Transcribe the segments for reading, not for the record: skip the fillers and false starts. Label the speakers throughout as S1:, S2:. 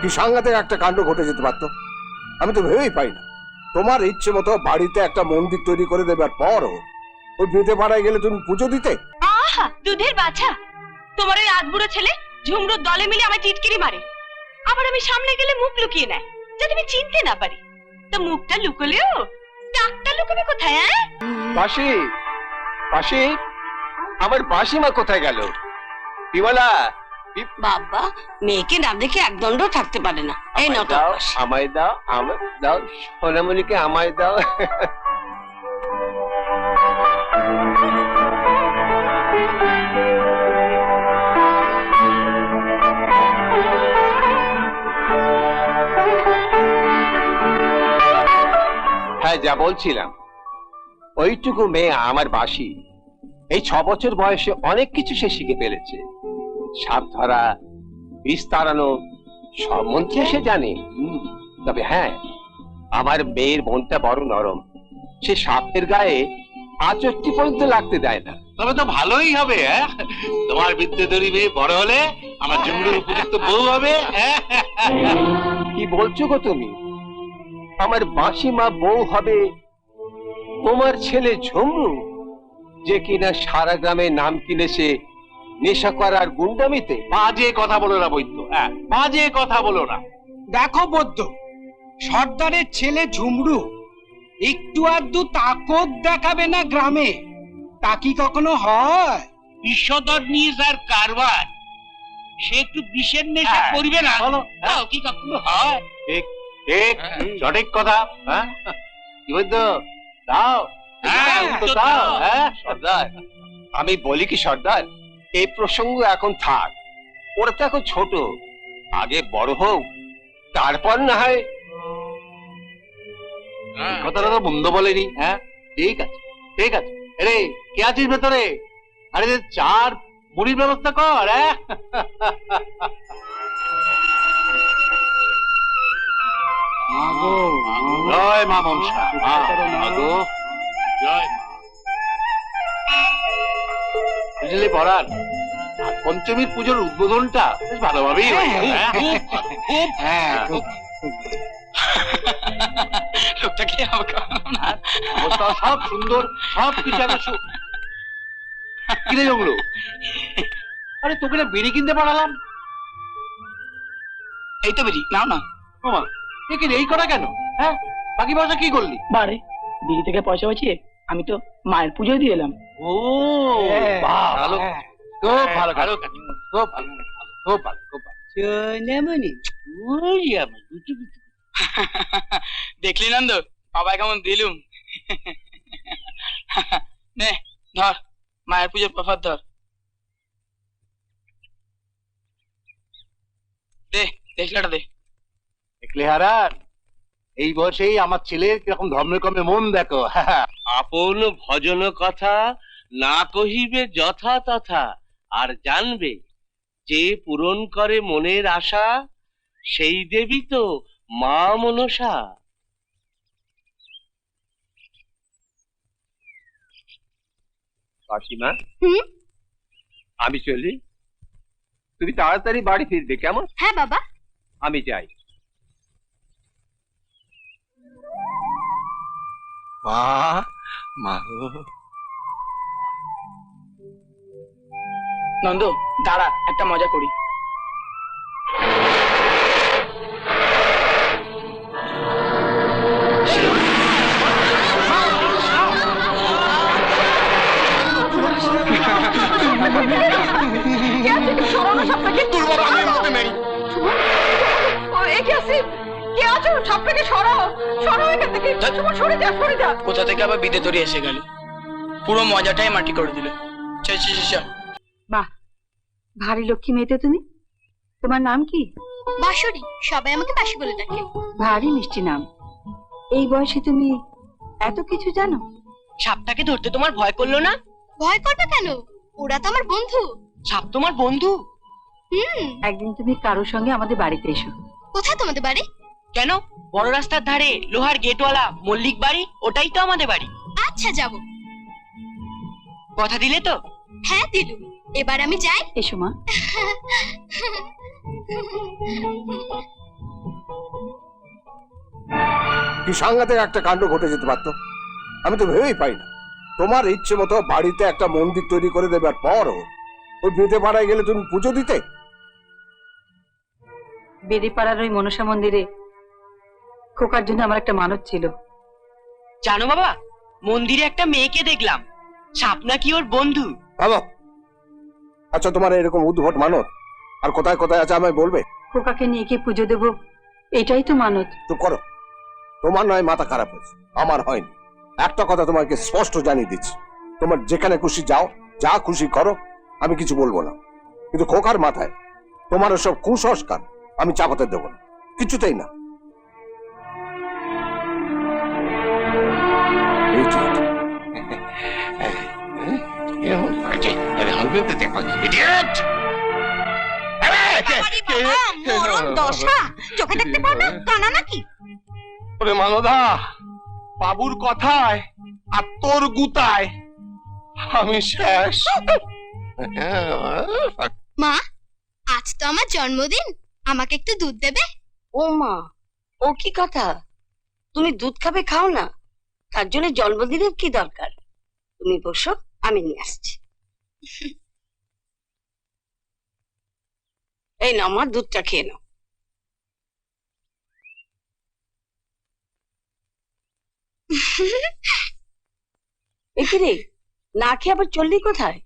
S1: কি সাংঘাতিক একটা কাণ্ড ঘটে যেতে পারতো, আমি তো ভেবেই পাই না। তোমার ইচ্ছে মতো বাড়িতে একটা মন্দির তৈরি করে দেবার পরও ওই বেঁধে পাড়ায় গেলে তুমি পুজো দিতে?
S2: আহা, দুধের বাছা, তোমার ওই আধবুড়ো ছেলে ঝুমরুর দলে মিলে আমায় টিটকিরি মারে, আবার আমি সামনে গেলে মুখ লুকিয়ে নেয় যাতে আমি চিনতে না পারি। তো মুখটা লুকোলেও টাকটা লুকাবে কোথায়?
S3: বাসি, বাসি, আমার বাসিমা কোথায় গেল? বিমলা,
S2: বাবা, মেয়েকে না দেখে একদণ্ড থাকতে পারে না। এই নাও তো,
S3: আমায় দাও, আমায় দাও, সোনামণিকে আমায় দাও। হ্যাঁ, যা বলছিলাম, ওইটুকু মেয়ে আমার বাসি এই 6 বছর বয়সে অনেক কিছু সে শিখে ফেলেছে। সাপ ধরা, বিষ তাড়ানো সব মন্ত্রে সে জানে। তবে হ্যাঁ, আমার মেয়ের মনটা বড় নরম, সে সাপের গায়ে আচরটি পর্যন্ত লাগতে দেয় না।
S4: তবে তো ভালোই হবে। তোমার বিদ্যুৎ মেয়ে বড় হলে আমার ঝুমরুর উপযুক্ত বউ হবে।
S3: কি বলছো গো তুমি? আমার বাসিমা বউ হবে তোমার ছেলে ঝুমরু, যে কিনা সারা গ্রামে নাম কিনেছে নেশা করার গুন্ডামিতে?
S4: বাজে কথা বলো না বৈদ্য, বাজে কথা বলো না।
S5: দেখো বৈদ্য, সর্দারের ছেলে ঝুমরু একটু আধটু তাকত দেখাবে না গ্রামে, তা কি কখনো হয়?
S4: বিশ্বদর নিয়ে যার কারবার, সে একটু বিষের নেশা করবে না, তাও কি কখনো হয়? ঠিক ঠিক, সঠিক কথা। কি বৈদ্য, দাও দাও।
S3: সর্দার, আমি বলি কি সর্দার, এই প্রসঙ্গ এখন থাক, ওরা তো এখন ছোট, আগে বড় হোক, তারপর না হয়।
S4: কথাটা তো মন্দ বলেনি। ঠিক আছে, ঠিক আছে। আরে কে আছিস ভেতরে? আরে চার মুড়ির ব্যবস্থা কর। জয় মা মনসা। জয় বুঝলি পরাণ, পঞ্চমীর পুজোর উদ্বোধনটা বেশ ভালোভাবেই সব সুন্দর, সব কিছু একটা কিনে জমলো। আরে তোকে না বিড়ি কিনতে পাঠালাম।
S5: এই তো বেরি, নাও না।
S4: এই করা কেন? বাকি পয়সা কি করলি?
S5: বারে বিড়ি থেকে পয়সা বাঁচিয়ে আমি তো মায়ের পুজো দিয়ে এলাম।
S4: ও ভালো, খুব ভালো, খুব ভালো, খুব ভালো, খুব ভালো।
S5: দেখলি নন্দ, বাবাই কেমন দিলুম। নে ধর, মায়ের পুজোর প্রসাদ ধর। দে, দেখলাটা দে।
S4: দেখলে হারান, এই বয়সেই আমার ছেলের কিরকম ধর্মের কর্মে মন দেখো।
S6: আপন ভজন কথা না কহিবে যথা তথা, আর জানবে যে পূরণ করে মনের আশা, সেই দেবী তো মা মনসা।
S3: বাসিমা, আমি চলি, তুমি তাড়াতাড়ি বাড়ি ফিরবে, কেমন?
S2: হ্যাঁ বাবা।
S3: আমি যাই।
S1: মা, মা
S5: নন্দ দাঁড়া, একটা মজা করি। কোথা থেকে আবার বিদে তরি এসে গেল, পুরো মজাটাই মাটি করে দিল।
S2: বাহ, ভারী লক্ষ্মী মেয়েতে তুমি। তোমার নাম কি?
S7: বাঁশুরি, সবাই আমাকে বাঁশি বলে ডাকে।
S2: ভারী মিষ্টি নাম। এই বয়সে তুমি এত কিছু জানো?
S8: সাপটাকে ধরতে তোমার ভয় করলো না?
S7: ভয় করবে কেন, ওরা তো আমার বন্ধু।
S8: সাপ তোমার বন্ধু?
S2: একদিন তুমি কারোর সঙ্গে আমাদের বাড়িতে এসো।
S7: কোথায় তোমাদের বাড়ি?
S8: কেন? বড় রাস্তার ধারে লোহার গেটওয়ালা মল্লিক বাড়ি, ওটাই তো আমাদের বাড়ি।
S7: আচ্ছা যাব।
S8: কথা দিলে তো?
S7: হ্যাঁ দিলুম। এবার আমি যাই।
S2: এসো মা।
S1: কি সাংঘাতিক একটা কাণ্ড ঘটে যেতে পারতো, আমি তো ভেবেই পাই না। তোমার ইচ্ছে মতো বাড়িতে একটা মন্দির তৈরি করে দেবার পরও ওই বেদে পাড়ায় গেলে তুমি পুজো দিতে।
S2: বেদিপাড়ার ওই মনসা মন্দিরে খোকার জন্য আমার একটা মানত ছিল।
S8: জানো বাবা, মন্দিরে একটা মেয়েকে দেখলাম, সাপ নাকি ওর বন্ধু।
S1: ভালো। আচ্ছা, তোমার এরকম উদ্ভট মানত আর কোথায় কোথায় আছে আমায় বলবে?
S2: খোকাকে নিয়ে গিয়ে পুজো দেবো, এটাই তো মানত।
S1: চুপ করো। তোমার নয় মাথা খারাপ হয়েছে, আমার হয়নি। একটা কথা তোমাকে স্পষ্ট জানিয়ে দিচ্ছি, তোমার যেখানে খুশি যাও, যা খুশি করো, আমি কিছু বলবো না। কিন্তু খোকার মাথায় তোমার সব কুসংস্কার আমি চাপাতে দেবো না, কিছুতেই না। এই ঠিক।
S2: চোখে দেখতে পাও না, কানা নাকি?
S3: ওরে মানদা, বাবুর কথায় আর তোর গুতায় আমি শেষ।
S7: মা, আজ তো আমার জন্মদিন, আমাকে একটু দুধ দেবে?
S9: ও মা, ও কি কথা? তুমি দুধ খাবে, খাও না। তার জন্য জন্মদিনের কি দরকার? তুমি বসো, আমি নিয়ে আসছি। এই নাও মা, দুধটা খেয়ে নাও। এখানে না খেয়ে আবার চললি কোথায়?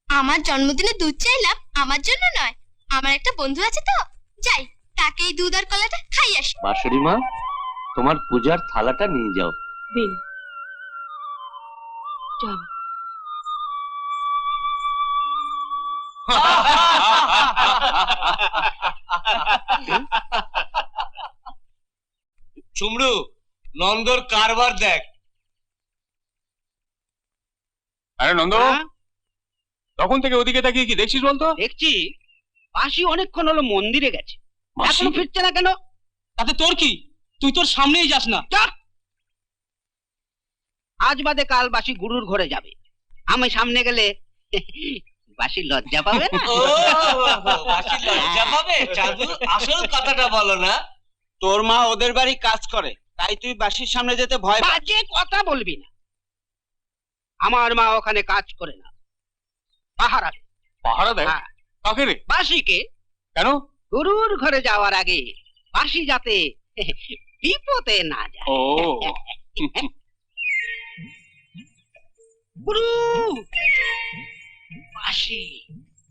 S7: আমার জন্মদিনে দুধ চাইলাম, আমার জন্য নয়, আমার একটা বন্ধু আছে তো, যাই তাকে এই দুধ আর কলাটা খাই আসি।
S6: বাঁশুড়ি মা, তোমার পূজার থালাটা নিয়ে যাও।
S2: দিন। চল।
S4: চুমড়ু, নন্দর কারবার দেখ।
S10: আরে নন্দ,
S4: হ্যাঁ?
S10: তখন থেকে ওদিকে তাকিয়ে কি দেখছিস বলতো?
S4: দেখছি মাসি অনেকক্ষণ হলো মন্দিরে গেছে,
S10: মাসি?
S4: এখনো ফিরছে না কেন? তাতে তোর কি? তুই তোর সামনেই যাস না। আজ বাদে কাল বাসি গুরুর ঘরে যাবে, আমি সামনে গেলে বাসি লজ্জা পাবে না?
S6: বাসি লজ্জা পাবে? চাঁদু, আসল কথাটা বলো না।
S5: তোর মা ওদের বাড়ি কাজ করে, তাই তুই বাসির সামনে যেতে ভয় পাস।
S4: বাজে কথা বলবি না। আমার মা ওখানে কাজ করে না, পাহারা দেয়।
S10: পাহারা দেয়?
S4: হ্যাঁ।
S10: কাকে রে?
S4: বাসিকে।
S10: কেন?
S4: গুরুর ঘরে যাওয়ার আগে বাসি যাতে বিপদে না যায়।
S10: ও
S4: গুরু, বাসি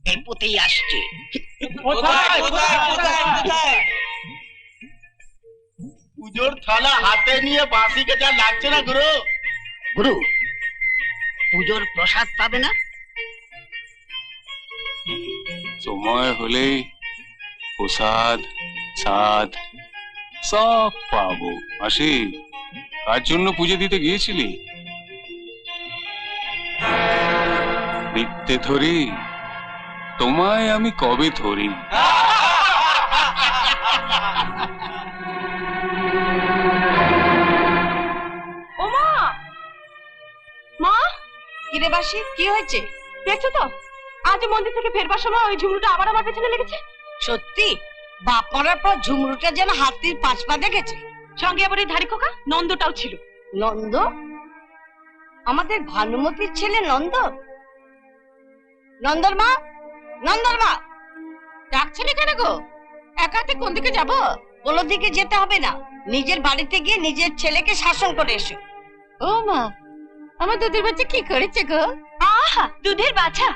S4: বিপদেই আসছে।
S6: কোথায় কোথায় কোথায় কোথায়?
S3: পুজোর থালা হাতে নিয়ে বাঁশিকে যা লাগছে না গুরু।
S4: গুরু, পুজোর প্রসাদ পাবে না?
S10: সময় হলেই প্রসাদ সাদ সব পাবো। আসি, কার জন্য পুজো দিতে গিয়েছিলি? দেখতে ধরি, তোমায় আমি কবে ধরি।
S2: ও মা! মা,
S9: কিরে বাসি, কি হয়েছে?
S2: দেখছো তো, আজ মন্দির থেকে ফেরবার সময় ওই ঝুমরুটা আবার আমার পেছনে লেগেছে।
S9: সত্যি? বাপ মরার পর ঝুমরুটা যেন হাতির পাঁচ পা দেখেছে।
S2: সঙ্গে আবার ওই ধারি খোকা নন্দটাও ছিল।
S9: নন্দ? আমাদের ভানুমতির ছেলে নন্দ? নন্দর মা, নন্দর মা, ডাকছিলে কেন গো? একাতে কোন দিকে যাব? কোনো দিকে যেতে হবে না, নিজের বাড়িতে গিয়ে নিজের ছেলেকে শাসন করে এসো।
S7: ও মা, আমার দুধের বাচ্চা কি করেছে গো?
S2: আহা, দুধের বাছা!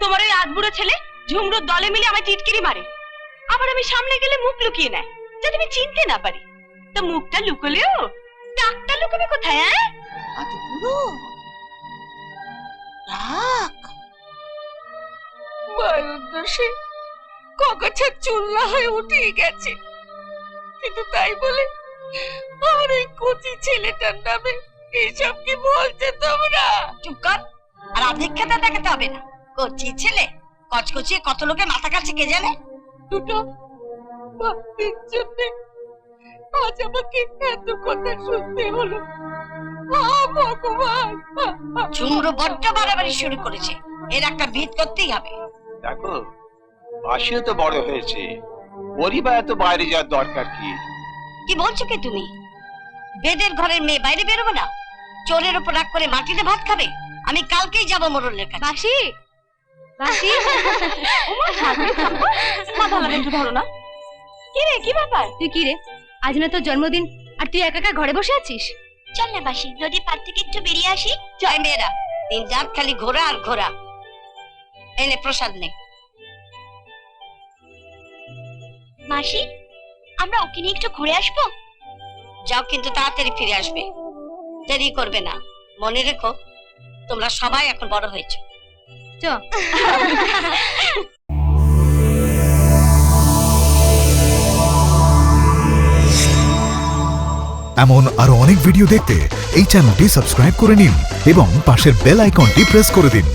S2: তোমার ওই আধবুড়ো ছেলে ঝুমরুর দলে মিলে আমায় টিটকিরি মারে, আবার আমি সামনে গেলে মুখ লুকিয়ে নেয় যাতে আমি চিনতে না পারি। তা মুখটা লুকোলেও টাকটা লুকোবে কোথায়? হ্যাঁ,
S9: আধবুড়ো ডাক বায়ুদোষে কগাছা চুল্লা হয়ে উঠে গেছে, কিন্তু তাই বলে আর ওই কচি ছেলেটার নামে এইসব কি বলছে তোমরা? চুপ কর, আর আধিক্যতা দেখাতে হবে না। কচি ছেলে, কচকচিয়ে কত লোকে মাথা কাছে কে জানে? দুটো বাপের জন্য আজ আমাকে এত কথা শুনতে হলো। ভগবান,
S11: ঝুমরু বড্ড বাড়াবাড়ি শুরু করেছে, এর একটা ভিত করতেই হবে।
S3: দেখো বাসিও তো বড় হয়েছে, পরিবার এত বাইরে যাওয়ার দরকার কি?
S11: কি বলছো কি তুমি? বেদের ঘরের মেয়ে বাইরে বেরোবে না? চোরের উপর রাগ করে মাটিতে ভাত খাবে? আমি কালকেই যাব মোরলের কাছে।
S2: বাসি বাসি ওমা ভাবি থামো, মাথা লাগা একটু ধরো না। কি রে, কি ব্যাপার?
S7: তুই কি রে, আজ না তোর জন্মদিন আর তুই একা একা ঘরে বসে আছিস?
S11: চল না বাসি, নদীর পাড় থেকে একটু বেরিয়ে আসি। জয় মেয়েরা, দিন রাত খালি ঘোরা আর ঘোরা। এনে প্রসাদ নে।
S2: মাসি, আমরা ওকে নিয়ে একটু ঘুরে আসবো।
S11: যাও, কিন্তু তাড়াতাড়ি ফিরে আসবে, দেরি করবে না। মনে রেখো, তোমরা সবাই এখন বড় হয়েছে।
S7: চ।
S12: এমন আরো অনেক ভিডিও দেখতে এই চ্যানেলটি সাবস্ক্রাইব করে নিন এবং পাশের বেল আইকনটি প্রেস করে দিন।